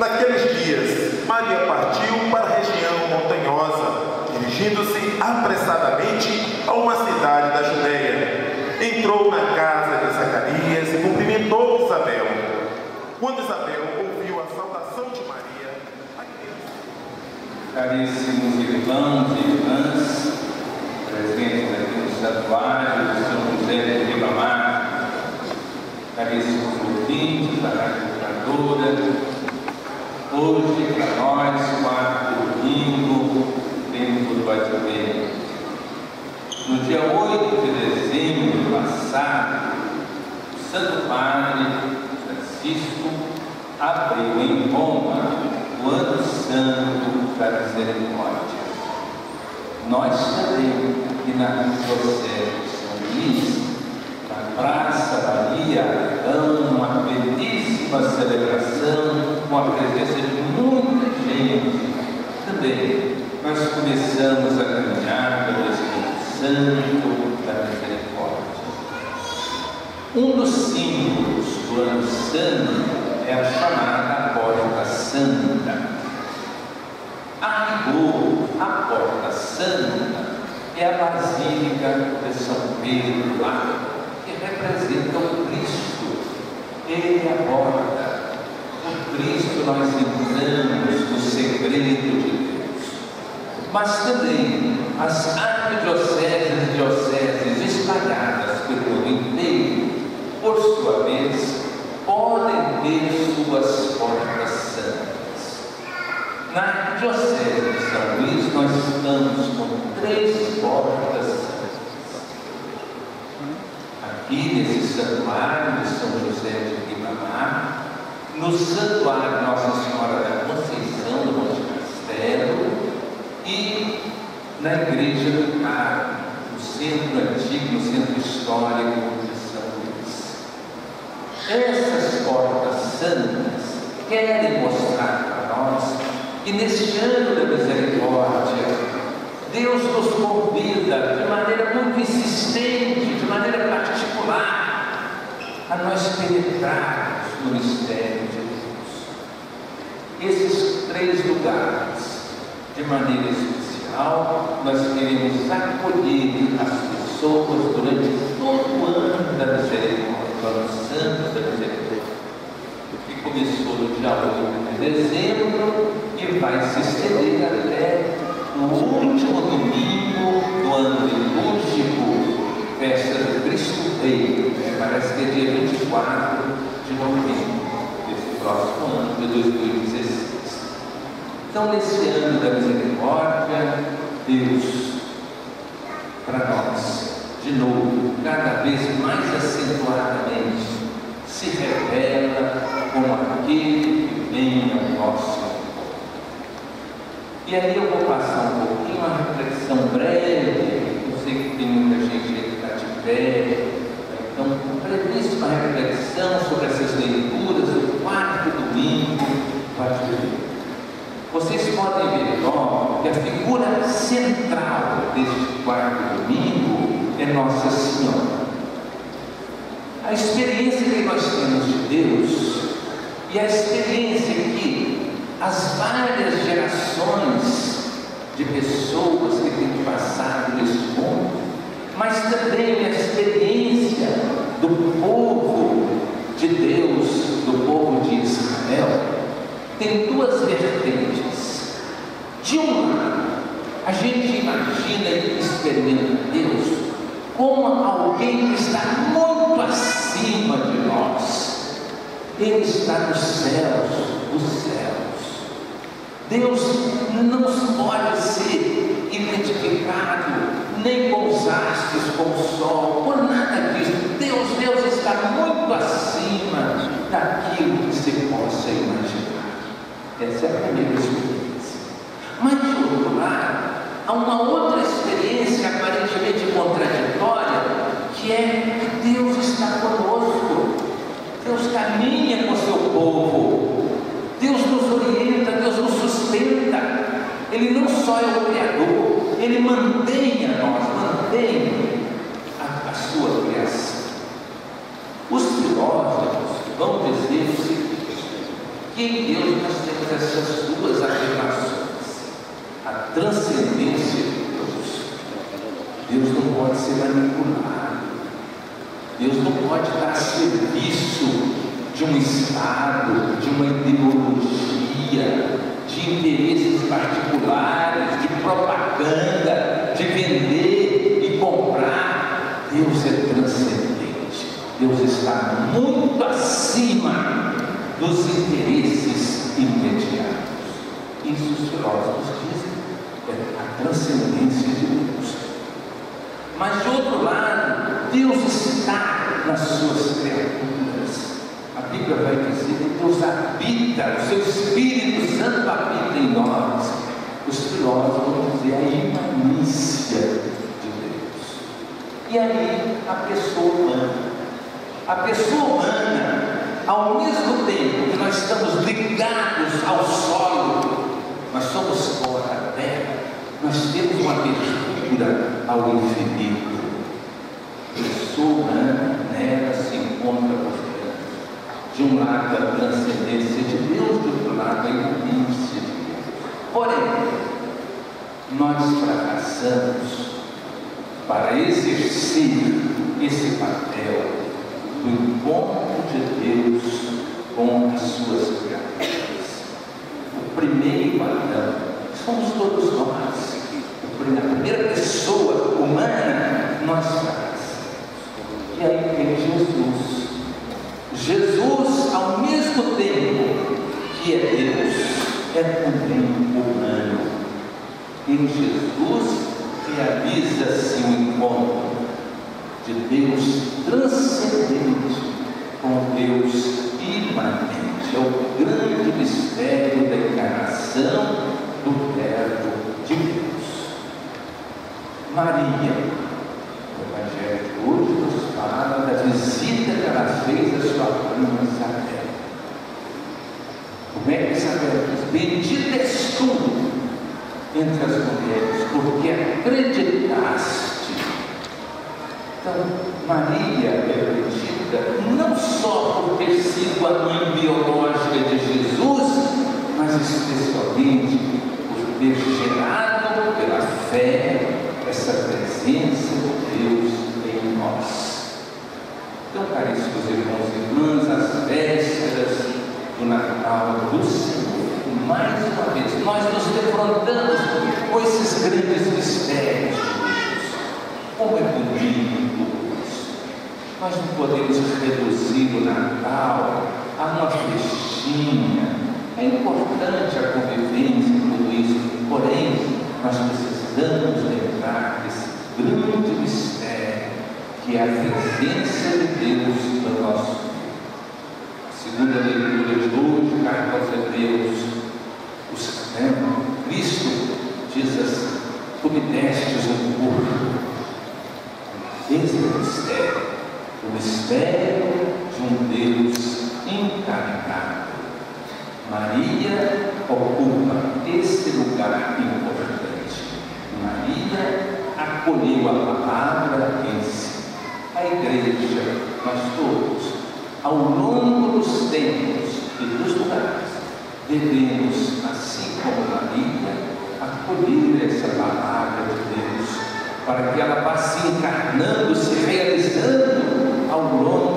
Naqueles dias, Maria partiu para a região montanhosa, dirigindo-se apressadamente a uma cidade da Judéia. Entrou na casa de Zacarias e cumprimentou Isabel. Quando Isabel ouviu a saudação de Maria, caríssimos irmãos e irmãs, presentes aqui no santuário de São José de Ribamar, caríssimos ouvintes da Rádio Educadora, hoje para nós, quarto domingo, tempo do Advento. No dia 8 de dezembro passado, o Santo Padre Francisco abriu em Roma o Ano Santo da Misericórdia. Nós também, aqui na Diocese de São Luís, na Praça Maria Aragão, uma belíssima celebração, com a presença de muita gente. Também nós começamos a caminhar pelo Espírito Santo da Misericórdia. Um dos símbolos do Ano Santo é a chamada Porta Santa. A rigor, a Porta Santa é a Basílica de São Pedro lá, que representa o Cristo. Ele é a porta. O Cristo nós entramos no segredo de Deus. Mas também as arquidioceses e dioceses espalhadas pelo mundo inteiro, por sua vez, podem ter suas portas santas. Na Arquidiocese de São Luís, nós estamos com 3 portas santas. Aqui nesse santuário de São José de Ribamar, no santuário Nossa Senhora da Conceição do Monte Castelo e na Igreja do Carmo, no centro antigo, no centro histórico de São Luís. Essas portas santas querem mostrar para nós que neste ano da misericórdia, Deus nos convida de maneira muito insistente, de maneira particular, a nós penetrarmos no mistério de Deus. Esses 3 lugares, de maneira especial, nós queremos acolher as pessoas durante todo o ano da misericórdia, do Ano Santo da Misericórdia, que começou no dia 8 de dezembro e vai se estender até no último domingo do ano litúrgico, festa do Cristo Rei, parece que é dia 24 de novembro desse próximo ano de 2016. Então, nesse ano da misericórdia, Deus, para nós, de novo, cada vez mais acentuadamente, se revela como aquele que vem ao nosso encontro. E aí eu vou passar um pouquinho uma reflexão breve. Eu sei que tem muita gente aí que está de pé, então, brevíssima reflexão sobre essas leituras do quarto domingo do Advento. Vocês podem ver logo que a figura central deste quarto domingo é Nossa Senhora. A experiência que nós temos de Deus e a experiência que as várias gerações de pessoas que têm passado nesse mundo, mas também a experiência do povo de Deus, do povo de Israel, tem 2 vertentes. De um lado, a gente imagina e experimenta Deus como alguém que está muito acima de nós. Ele está nos céus, os céus. Deus não pode ser identificado nem com os astros, com o sol, por nada disso. Deus está muito acima daquilo que se possa imaginar. Essa é a primeira experiência. Mas, de outro lado, há uma outra experiência aparentemente contraditória, que é que Deus está conosco. Deus caminha com o seu povo. Deus nos orienta, Deus nos sustenta. Ele não só é o Criador, Ele mantém a nós, mantém a sua criação. Os filósofos vão dizer o seguinte, que em Deus nós temos temos essas duas afirmações. A transcendência de Deus. Deus não pode ser manipulado. Deus não pode estar a serviço de um Estado, de uma ideologia, de interesses particulares, de propaganda, de vender e comprar. Deus é transcendente. Deus está muito acima dos interesses imediatos. Isso os filósofos dizem, é a transcendência de Deus. Mas de outro lado, Deus está nas suas criaturas. A Bíblia vai dizer que Deus habita, o seu Espírito Santo habita em nós. Os filósofos vão dizer a imanência de Deus. E aí, a pessoa humana. A pessoa humana, ao mesmo tempo que nós estamos ligados ao solo, nós somos pó da terra, nós temos uma abertura ao infinito. A pessoa humana, nela se encontra por de um lado a transcendência de Deus, de outro lado a imanência de Deus. Porém, nós fracassamos para exercer esse papel do encontro de Deus com as suas criaturas. O primeiro Adão somos todos nós. A primeira pessoa humana, nós fracassamos. E aí tem Jesus. Jesus, ao mesmo tempo que é Deus, é também humano. Em Jesus realiza-se o encontro de Deus transcendente com Deus imanente. É o grande mistério da encarnação do Verbo de Deus. Maria, o Evangelho de hoje nos fala da visita que ela fez à sua prima Isabel. Como é que Isabel diz? Bendita és tu entre as mulheres, porque acreditaste. Então, Maria é bendita não só por ter sido a mãe biológica de Jesus, mas especialmente por ter gerado pela fé essa presença de Deus em nós. Então, caríssimos irmãos e irmãs, as vésperas do Natal do Senhor, mais uma vez, nós nos defrontamos com esses grandes mistérios de Deus. Como é bonito isso! Nós não podemos reduzir o Natal a uma festinha. É importante a convivência e tudo isso, porém, nós precisamos lembrar desse grande mistério que é a presença de Deus no nosso meio. A segunda leitura de hoje, carta aos Hebreus, Cristo diz assim: tu me destes um corpo. Esse é o mistério de um Deus encarnado. Maria ocupa este lugar importante. Maria acolheu a palavra em si. A igreja, nós todos, ao longo dos tempos e dos lugares, devemos, assim como Maria, acolher essa palavra de Deus, para que ela vá se encarnando, se realizando ao longo